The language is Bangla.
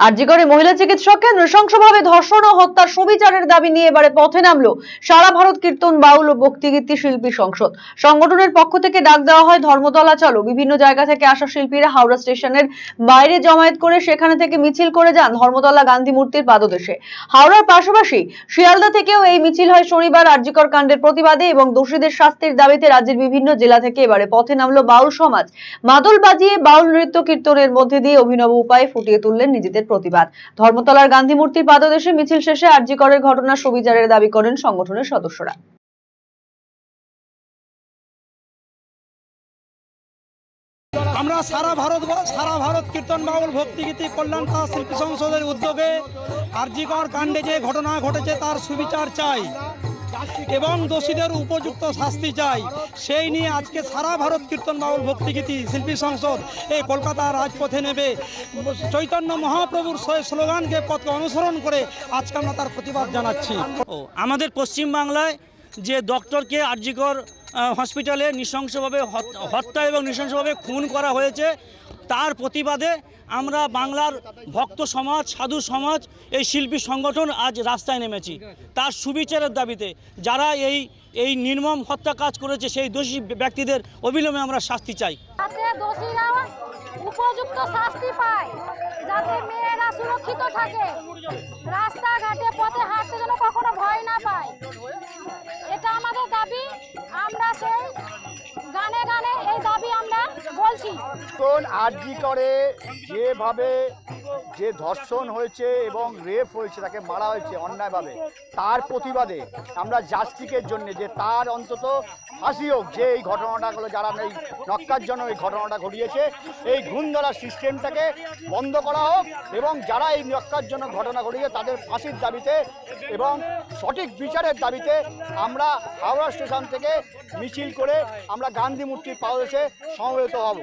আরজিকরে মহিলা চিকিৎসককে নৃশংসভাবে ধর্ষণ ও হত্যার সুবিচারের দাবি নিয়ে এবারে পথে নামলো সারা ভারত কীর্তন বাউল ও ভক্তিগীতি শিল্পী সংসদ। সংগঠনের পক্ষ থেকে ডাক দেওয়া হয় ধর্মতলা চলো। বিভিন্ন জায়গা থেকে আসা শিল্পীরা হাওড়া স্টেশনের বাইরে জমায়েত করে সেখানে থেকে মিছিল করে যান ধর্মতলা গান্ধী মূর্তির পাদদেশে। হাওড়ার পাশাপাশি শিয়ালদা থেকেও এই মিছিল হয় শনিবার আরজিকর কাণ্ডের প্রতিবাদে এবং দোষীদের শাস্তির দাবিতে রাজ্যের বিভিন্ন জেলা থেকে এবারে পথে নামলো বাউল সমাজ। মাদল বাজিয়ে বাউল নৃত্য কীর্তনের মধ্যে দিয়ে অভিনব উপায়ে ফুটিয়ে তুললেন নিজেদের প্রতিবাদ। ধর্মতলার গান্ধী মূর্তির পাদদেশে মিছিল শেষে আরজিকরের ঘটনা সুবিচারের দাবি করেন সংগঠনের সদস্যরা। আমরা সারা ভারত কীর্তন বাউল ভক্তিগীতি কল্যাণ শিল্পী সংসদের উদ্যোগে আরজিকর কাণ্ডে যে ঘটনা ঘটেছে তার সুবিচার চাই এবং দোষীদের উপযুক্ত শাস্তি চাই। সেই নিয়ে আজকে সারা ভারত কীর্তন বাউল ভক্তিগীতি শিল্পী সংসদ এই কলকাতার রাজপথে নেবে চৈতন্য মহাপ্রভুর স্লোগানকে পথকে অনুসরণ করে আজকে আমরা তার প্রতিবাদ জানাচ্ছি। আমাদের পশ্চিমবাংলায় যে ডক্টরকে আরজিকর হসপিটালে নৃশংসভাবে হত্যা এবং নৃশংসভাবে খুন করা হয়েছে তার প্রতিবাদে আমরা বাংলার ভক্ত সমাজ, সাধু সমাজ, এই শিল্পী সংগঠন আজ রাস্তায় নেমেছি তার সুবিচারের দাবিতে। যারা এই নির্মম হত্যা কাজ করেছে সেই দোষী ব্যক্তিদের অবিলম্বে আমরা শাস্তি চাই। উপযুক্ত শাস্তি পায়, যাতে মেয়েরা সুরক্ষিত থাকে, রাস্তাঘাটে পথে হাঁটতে যেন কখনো ভয় না পায়, এটা আমাদের দাবি। আমরা সেই গানে গানে এই দাবি আমরা বলছি। আরজিকরে যেভাবে যে ধর্ষণ হয়েছে এবং রেপ হয়েছে, তাকে মারা হয়েছে অন্যায়ভাবে, তার প্রতিবাদে আমরা জাস্টিসের জন্য যে তার অন্তত ফাঁসি হোক, যে এই ঘটনাটাগুলো যারা এই নক্কারজনক এই ঘটনাটা ঘটিয়েছে এই ঘুণ ধরার সিস্টেমটাকে বন্ধ করা হোক এবং যারা এই নক্কারজনক ঘটনা ঘটিয়েছে তাদের ফাঁসির দাবিতে এবং সঠিক বিচারের দাবিতে আমরা হাওড়া স্টেশন থেকে মিছিল করে আমরা গান্ধী মূর্তির পাদদেশে সমবেত হব।